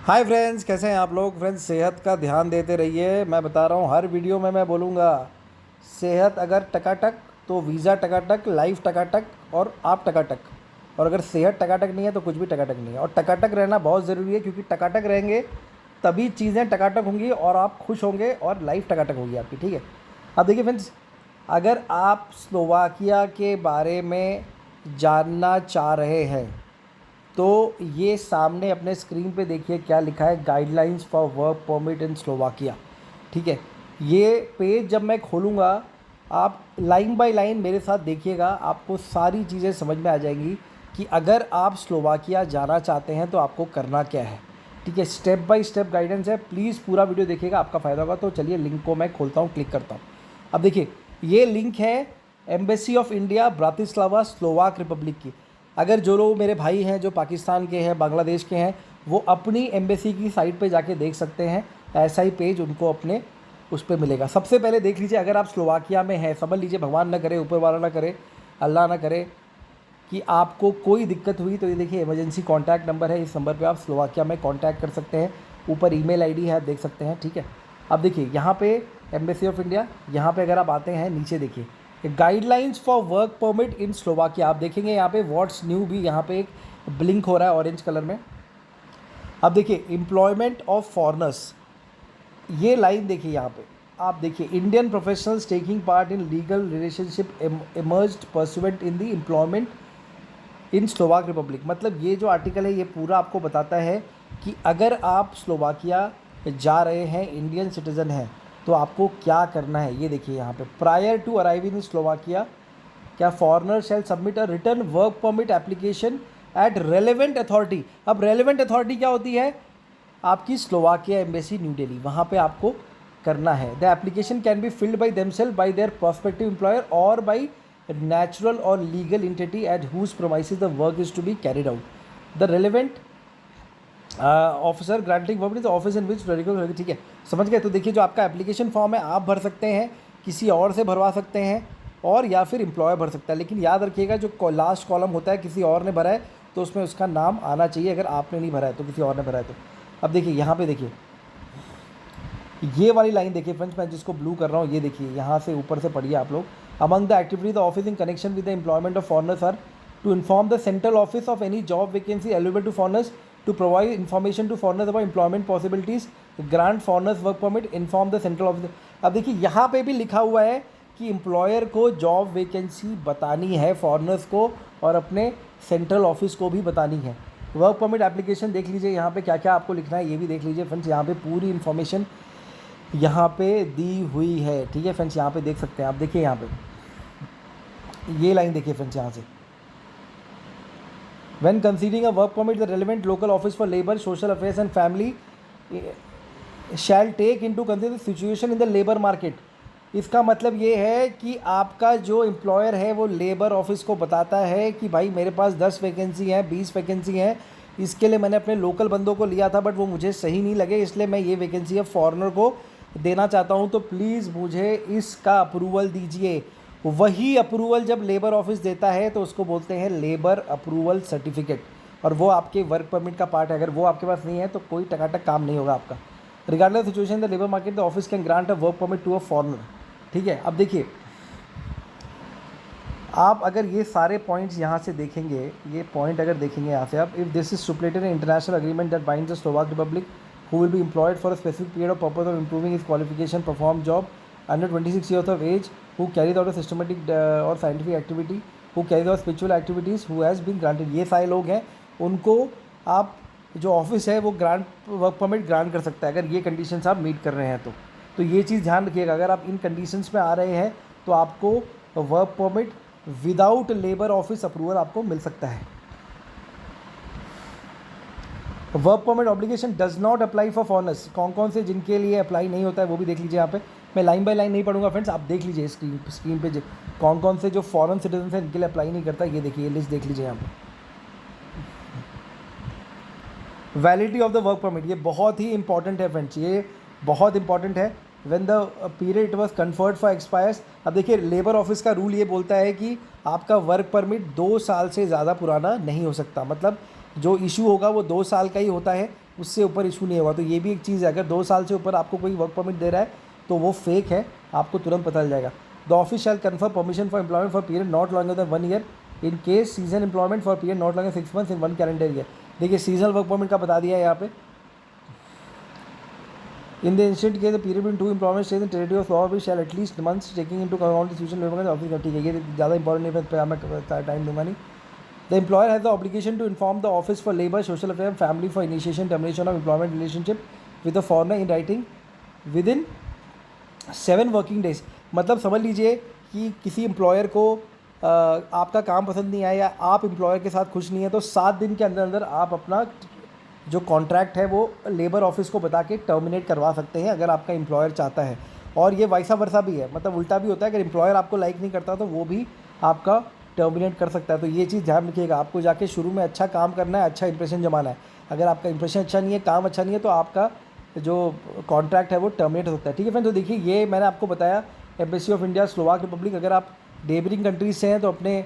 Hi friends, कैसे हैं आप लोग। फ्रेंड्स, सेहत का ध्यान देते रहिए। मैं बता रहा हूँ हर वीडियो में मैं बोलूँगा, सेहत अगर टकाटक तो वीज़ा टकाटक, लाइफ टकाटक और आप टकाटक। और अगर सेहत टकाटक नहीं है तो कुछ भी टकाटक नहीं है। और टकाटक रहना बहुत ज़रूरी है, क्योंकि टकाटक रहेंगे तभी चीज़ें टकाटक होंगी और आप खुश होंगे और लाइफ टकाटक होगी आपकी। ठीक है। अब देखिए फ्रेंड्स, अगर आप स्लोवाकिया के बारे में जानना चाह रहे हैं तो ये सामने अपने स्क्रीन पे देखिए क्या लिखा है, guidelines for work permit in Slovakia. ठीक है। ये पेज जब मैं खोलूँगा, आप लाइन बाय लाइन मेरे साथ देखिएगा, आपको सारी चीज़ें समझ में आ जाएंगी कि अगर आप स्लोवाकिया जाना चाहते हैं तो आपको करना क्या है। ठीक है, स्टेप बाय स्टेप गाइडेंस है। प्लीज़ पूरा वीडियो देखिएगा, आपका फ़ायदा होगा। तो चलिए लिंक को मैं खोलता हूँ, क्लिक करता हूँ। अब देखिए, ये लिंक है embassy of India Bratislava Slovak Republic की। अगर जो लोग मेरे भाई हैं जो पाकिस्तान के हैं, बांग्लादेश के हैं, वो अपनी एम्बेसी की साइट पे जाके देख सकते हैं। ऐसा ही पेज उनको अपने उस पर मिलेगा। सबसे पहले देख लीजिए, अगर आप स्लोवाकिया में हैं, समझ लीजिए भगवान न करे, ऊपर वाला ना करे, अल्लाह ना करे कि आपको कोई दिक्कत हुई, तो ये देखिए इमरजेंसी कॉन्टैक्ट नंबर है। इस नंबर पे आप स्लोवाकिया में कॉन्टैक्ट कर सकते हैं। ऊपर ईमेल आईडी है, आप देख सकते हैं। ठीक है। अब देखिए यहाँ पे एम्बेसी ऑफ इंडिया, यहाँ पे अगर आप आते हैं नीचे देखिए guidelines for work permit in Slovakia. आप देखेंगे यहाँ पे व्हाट्स न्यू भी यहाँ पे एक ब्लिंक हो रहा है ऑरेंज कलर में। अब देखिए एम्प्लॉयमेंट ऑफ फॉरनर्स, ये लाइन देखिए यहाँ पे, आप देखिए Indian professionals taking part in legal relationship emerged pursuant in the employment in Slovak Republic. मतलब ये जो आर्टिकल है ये पूरा आपको बताता है कि अगर आप स्लोवाकिया जा रहे हैं, इंडियन सिटीज़न हैं, तो आपको क्या करना है। ये देखिए यहाँ पे, prior to arriving in Slovakia क्या foreigner shall submit a return work permit application at relevant authority. अब रेलेवेंट अथॉरिटी क्या होती है, आपकी स्लोवाकिया एम्बेसी न्यू दिल्ली, वहाँ पे आपको करना है। The application can be filled by themselves, by their prospective employer और by natural or legal entity at whose premises the work is to be carried out. The relevant officer granting work is office in which. ठीक है, समझ गए। तो देखिए जो आपका application form है आप भर सकते हैं, किसी और से भरवा सकते हैं, और या फिर एम्प्लॉयर भर सकता है। लेकिन याद रखिएगा जो लास्ट कॉलम होता है किसी और ने भरा है तो उसमें उसका नाम आना चाहिए। अगर आपने नहीं भरा है तो किसी और ने भरा है तो। अब देखिए यहाँ पे देखिए ये वाली लाइन देखिए फ्रेंड्स, मैं जिसको ब्लू कर रहा हूँ, ये देखिए यहाँ से ऊपर से पढ़िए आप लोग। Among the activity the office in connection with the employment of foreigners are to inform the central office of any job vacancy eligible to foreigners, to provide information to foreigners about employment possibilities, grant foreigners work permit, inform the central office. अब देखिए यहाँ पे भी लिखा हुआ है कि employer को जॉब वैकेंसी बतानी है फॉरनर्स को, और अपने सेंट्रल ऑफिस को भी बतानी है। वर्क परमिट एप्लीकेशन देख लीजिए यहाँ पे क्या क्या आपको लिखना है, ये भी देख लीजिए फ्रेंड्स। यहाँ पे पूरी इन्फॉर्मेशन यहाँ पे दी हुई है। ठीक है फ्रेंड्स, यहाँ पे देख सकते हैं आप। देखिए यहाँ पे ये लाइन देखिए फ्रेंड्स, यहाँ से when considering a work permit the relevant local office for labour social affairs and family shall take into consider the situation in the labour market. इसका मतलब ये है कि आपका जो एम्प्लॉयर है वो लेबर ऑफिस को बताता है कि भाई मेरे पास 10 वैकेंसी हैं, 20 वैकेंसी हैं, इसके लिए मैंने अपने लोकल बंदों को लिया था बट वो मुझे सही नहीं लगे, इसलिए मैं ये वैकेंसी अब फॉरेनर को देना चाहता हूँ, तो प्लीज़ मुझे इसका अप्रूवल दीजिए। वही अप्रूवल जब लेबर ऑफिस देता है तो उसको बोलते हैं लेबर अप्रूवल सर्टिफिकेट, और वो आपके वर्क परमिट का पार्ट है। अगर वो आपके पास नहीं है तो कोई टकाटक काम नहीं होगा आपका। Regardless situation the labour market the office can grant a work permit to a foreigner. ठीक है। अब देखिए आप अगर ये सारे पॉइंट्स यहाँ से देखेंगे, ये पॉइंट अगर देखेंगे यहाँ से आप, if this is stipulated in international agreement that binds the Slovak Republic who will be employed for a specific period of purpose of improving his qualification, perform job under 26 years of age, who carries out a systematic or scientific activity, who carries out spiritual activities, who has been granted। ये सारे लोग हैं, उनको आप जो office है वो grant work permit grant कर सकता है अगर ये कंडीशंस आप मीट कर रहे हैं तो ये चीज़ ध्यान रखिएगा। अगर आप इन कंडीशंस में आ रहे हैं तो आपको work permit without labour office approval आपको मिल सकता है। Work permit obligation does not apply for foreigners. कौन कौन से जिनके लिए अप्लाई नहीं होता है वो भी देख लीजिए यहाँ पे। मैं लाइन बाय लाइन नहीं पढ़ूंगा फ्रेंड्स, आप देख लीजिए स्क्रीन पे कौन कौन से जो फॉरेन सिटीजन हैं इनके लिए अप्लाई नहीं करता, ये देखिए ये लिस्ट देख लीजिए यहाँ पे। Validity of the work permit, ये बहुत ही इंपॉर्टेंट है फ्रेंड्स, ये बहुत इंपॉर्टेंट है। When the period it was conferred for expires. अब देखिए लेबर ऑफिस का रूल ये बोलता है कि आपका वर्क परमिट 2 साल से ज़्यादा पुराना नहीं हो सकता। मतलब जो इशू होगा वो 2 साल का ही होता है, उससे ऊपर इशू नहीं होगा। तो ये भी एक चीज़ है, अगर 2 साल से ऊपर आपको कोई वर्क परमिट दे रहा है तो वो फेक है, आपको तुरंत पता चल जाएगा। The office shall confirm permission for employment for period not longer than 1 year in case season employment for period not longer 6 months in 1 calendar year. देखिए सीजनल वर्क परमिट का बता दिया है यहाँ पे। In the instant case, the period between two employment stays in territory of law which shall at least months taking into account the situation labor का office का ठीक है, ये ज़्यादा इंपॉर्टेंट नहीं है, मैं टाइम दूंगा नहीं। The employer has the obligation to inform the office for labor, social affairs, and family for initiation, termination of employment relationship with a foreigner in writing within 7 working days. मतलब समझ लीजिए कि किसी एम्प्लॉयर को आपका काम पसंद नहीं आया या आप एम्प्लॉयर के साथ खुश नहीं है, तो 7 दिन के अंदर अंदर आप अपना जो कॉन्ट्रैक्ट है वो लेबर ऑफिस को बता के टर्मिनेट करवा सकते हैं, अगर आपका एम्प्लॉयर चाहता है। और ये वाइसा वर्सा भी है, मतलब उल्टा भी होता है, अगर एम्प्लॉयर आपको लाइक नहीं करता तो वो भी आपका टर्मिनेट कर सकता है। तो ये चीज़ ध्यान रखिएगा, आपको जाके शुरू में अच्छा काम करना है, अच्छा इंप्रेशन जमाना है। अगर आपका इंप्रेशन अच्छा नहीं है, काम अच्छा नहीं है, तो आपका जो कॉन्ट्रैक्ट है वो टर्मिनेट हो सकता है। ठीक है फ्रेंड, तो देखिए ये मैंने आपको बताया embassy of India Slovak Republic. अगर आप नेबरिंग कंट्रीज से हैं तो अपने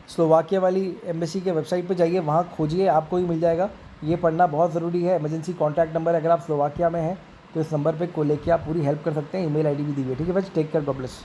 स्लोवाकिया वाली एम्बेसी के वेबसाइट पर जाइए, वहाँ खोजिए, आपको ही मिल जाएगा। ये पढ़ना बहुत ज़रूरी है। इमरजेंसी कॉन्टैक्ट नंबर, अगर आप स्लोवाकिया में हैं तो इस नंबर पे को लेके आप पूरी हेल्प कर सकते हैं। ईमेल आईडी भी दी हुई है। ठीक है बस, टेक केयर, गॉड ब्लेस।